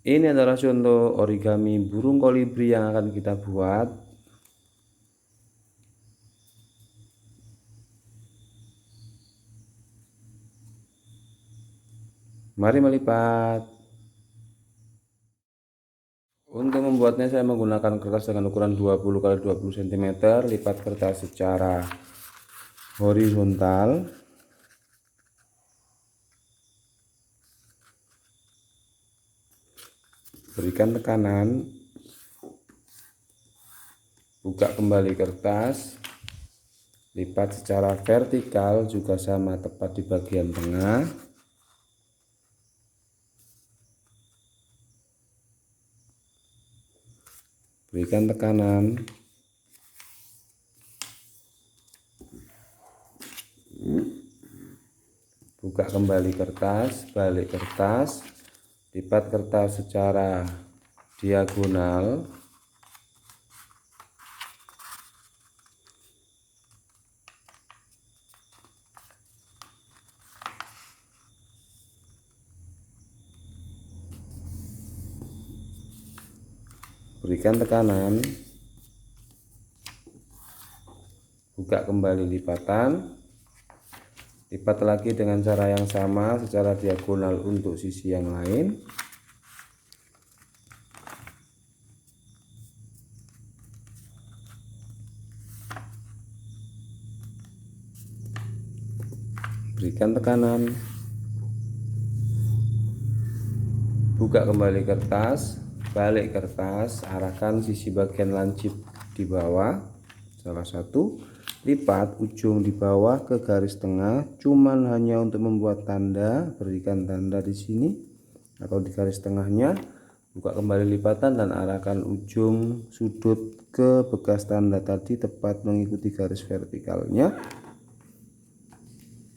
Ini adalah contoh origami burung kolibri yang akan kita buat. Mari melipat. Untuk membuatnya saya menggunakan kertas dengan ukuran 20 x 20 cm. Lipat kertas secara horizontal. Berikan tekanan. Buka kembali kertas. Lipat secara vertikal juga sama, tepat di bagian tengah. Berikan tekanan. Buka kembali kertas, balik kertas, lipat kertas secara diagonal. Berikan tekanan. Buka kembali lipatan. Lipat lagi dengan cara yang sama secara diagonal untuk sisi yang lain. Berikan tekanan. Buka kembali kertas, balik kertas, arahkan sisi bagian lancip di bawah, salah satu, lipat ujung di bawah ke garis tengah, cuman hanya untuk membuat tanda. Berikan tanda di sini atau di garis tengahnya. Buka kembali lipatan dan arahkan ujung sudut ke bekas tanda tadi, tepat mengikuti garis vertikalnya.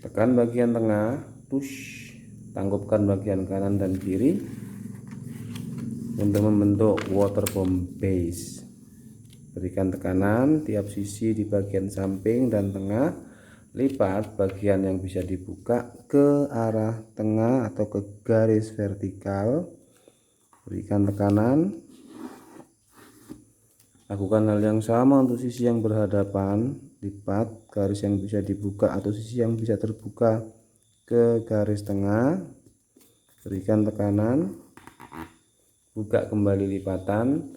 Tekan bagian tengah, push, tangkupkan bagian kanan dan kiri untuk membentuk waterbomb base. Berikan tekanan tiap sisi di bagian samping dan tengah. Lipat bagian yang bisa dibuka ke arah tengah atau ke garis vertikal. Berikan tekanan. Lakukan hal yang sama untuk sisi yang berhadapan. Lipat garis yang bisa dibuka atau sisi yang bisa terbuka ke garis tengah. Berikan tekanan. Buka kembali lipatan.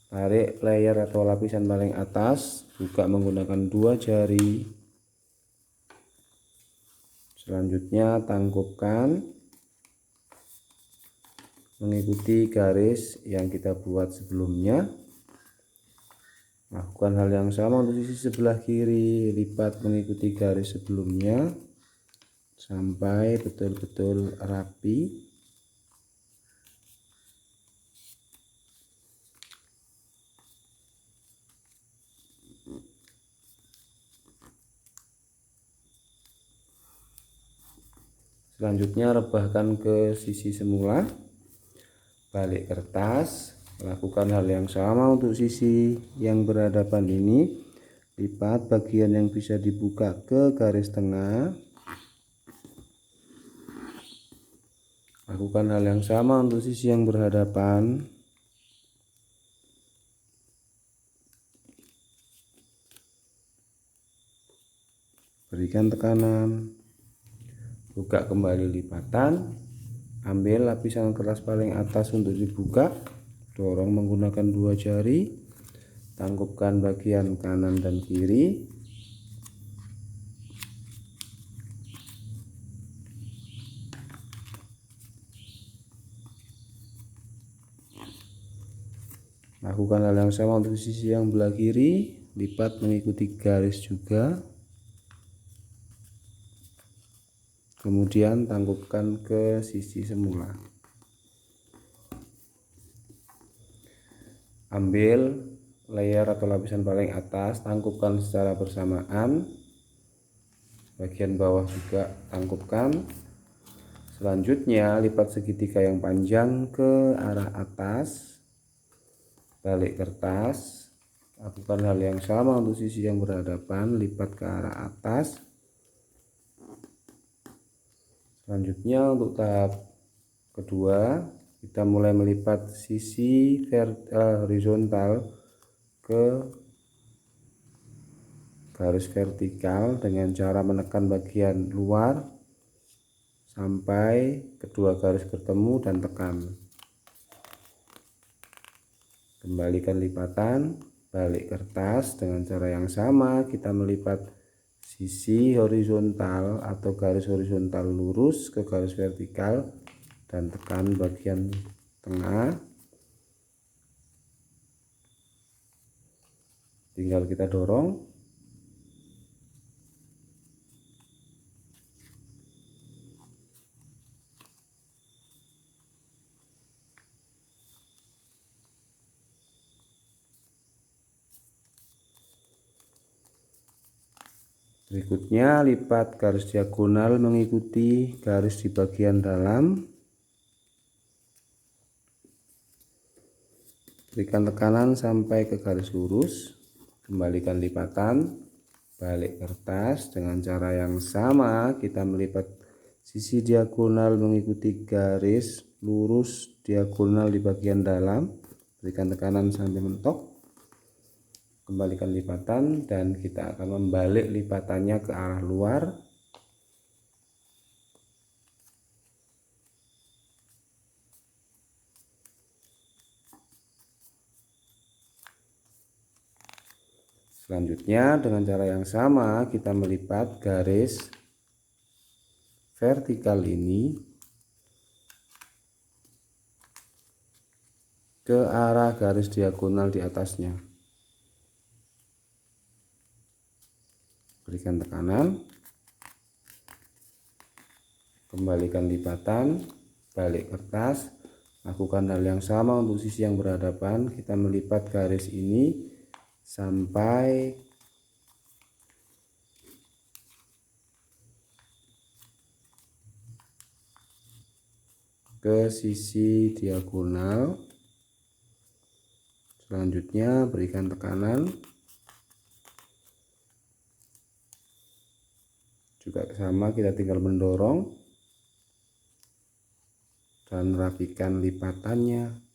Tarik layer atau lapisan paling atas. Buka menggunakan 2 jari. Selanjutnya tangkupkan mengikuti garis yang kita buat sebelumnya. Lakukan hal yang sama untuk sisi sebelah kiri. Lipat mengikuti garis sebelumnya sampai betul-betul rapi. Selanjutnya rebahkan ke sisi semula. Balik kertas. Lakukan hal yang sama untuk sisi yang berhadapan ini. Lipat bagian yang bisa dibuka ke garis tengah. Lakukan hal yang sama untuk sisi yang berhadapan. Berikan tekanan. Buka kembali lipatan. Ambil lapisan kertas paling atas untuk dibuka. Dorong menggunakan 2 jari. Tangkupkan bagian kanan dan kiri. Lakukan hal yang sama untuk sisi yang belah kiri. Lipat mengikuti garis juga. Kemudian tangkupkan ke sisi semula. Ambil layer atau lapisan paling atas, tangkupkan secara bersamaan. Bagian bawah juga tangkupkan. Selanjutnya lipat segitiga yang panjang ke arah atas. Balik kertas. Lakukan hal yang sama untuk sisi yang berhadapan. Lipat ke arah atas. Selanjutnya untuk tahap kedua kita mulai melipat sisi horizontal ke garis vertikal dengan cara menekan bagian luar sampai kedua garis bertemu dan tekan. Kembalikan lipatan, balik kertas dengan cara yang sama, kita melipat sisi horizontal atau garis horizontal lurus ke garis vertikal dan tekan bagian tengah. Tinggal kita dorong. Berikutnya lipat garis diagonal mengikuti garis di bagian dalam. Berikan tekanan sampai ke garis lurus. Kembalikan lipatan, balik kertas dengan cara yang sama, kita melipat sisi diagonal mengikuti garis lurus diagonal di bagian dalam. Berikan tekanan sampai mentok. Kembalikan lipatan dan kita akan membalik lipatannya ke arah luar. Selanjutnya dengan cara yang sama kita melipat garis vertikal ini ke arah garis diagonal di atasnya. Berikan tekanan, kembalikan lipatan, balik kertas, lakukan hal yang sama untuk sisi yang berhadapan. Kita melipat garis ini sampai ke sisi diagonal. Selanjutnya berikan tekanan, juga sama, kita tinggal mendorong dan rapikan lipatannya.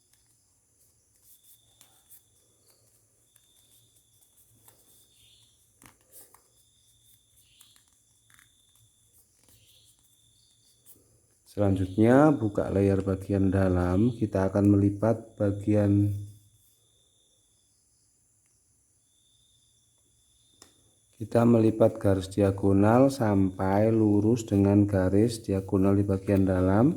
Selanjutnya buka layar bagian dalam, kita akan melipat garis diagonal sampai lurus dengan garis diagonal di bagian dalam.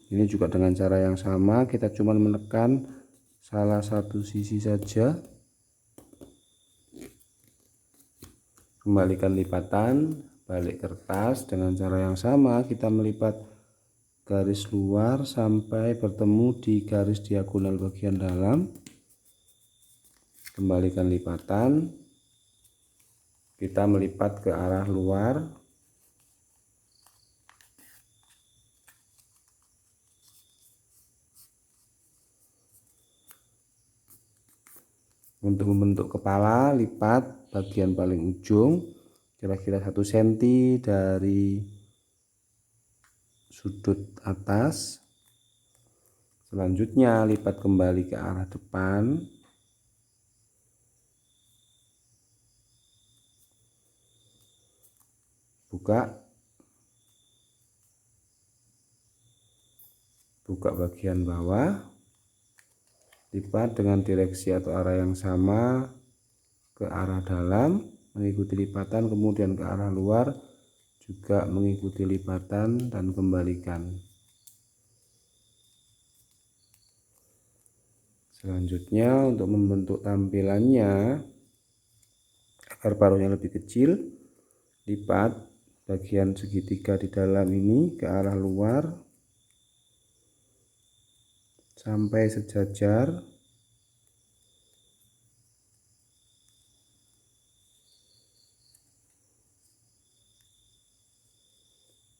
Ini juga dengan cara yang sama, kita cuma menekan salah satu sisi saja. Kembalikan lipatan, balik kertas dengan cara yang sama, kita melipat garis luar sampai bertemu di garis diagonal bagian dalam. Kembalikan lipatan, kita melipat ke arah luar. Untuk membentuk kepala, lipat bagian paling ujung kira-kira 1 cm dari sudut atas. Selanjutnya lipat kembali ke arah depan. Buka bagian bawah. Lipat dengan direksi atau arah yang sama ke arah dalam, mengikuti lipatan, kemudian ke arah luar juga mengikuti lipatan dan kembalikan. Selanjutnya untuk membentuk tampilannya agar paruhnya lebih kecil, lipat bagian segitiga di dalam ini ke arah luar sampai sejajar.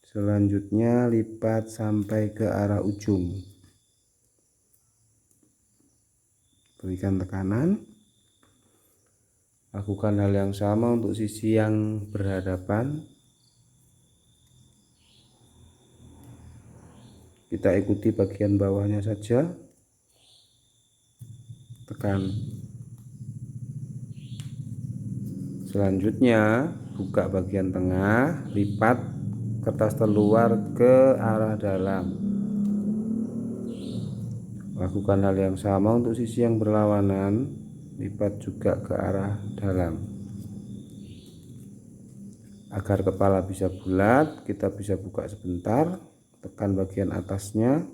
Selanjutnya lipat sampai ke arah ujung. Berikan tekanan. Lakukan hal yang sama untuk sisi yang berhadapan. Kita ikuti bagian bawahnya saja, tekan. Selanjutnya buka bagian tengah, lipat kertas terluar ke arah dalam. Lakukan hal yang sama untuk sisi yang berlawanan, lipat juga ke arah dalam. Agar kepala bisa bulat, kita bisa buka sebentar, tekan bagian atasnya,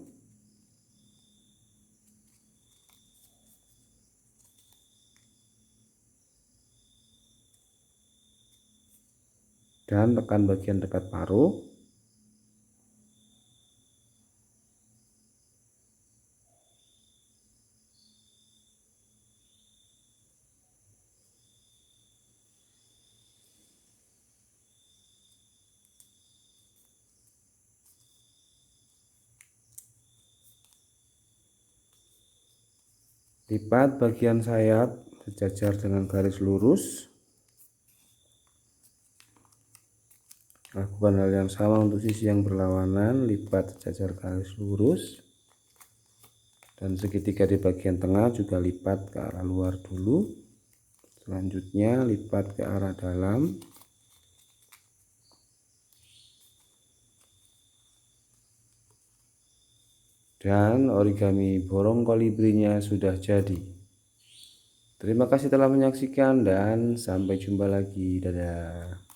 dan tekan bagian dekat paruh. Lipat bagian sayap sejajar dengan garis lurus. Lakukan hal yang sama untuk sisi yang berlawanan, lipat sejajar garis lurus. Dan segitiga di bagian tengah juga lipat ke arah luar dulu. Selanjutnya lipat ke arah dalam. Dan origami borong kolibrinya sudah jadi. Terima kasih telah menyaksikan dan sampai jumpa lagi. Dadah.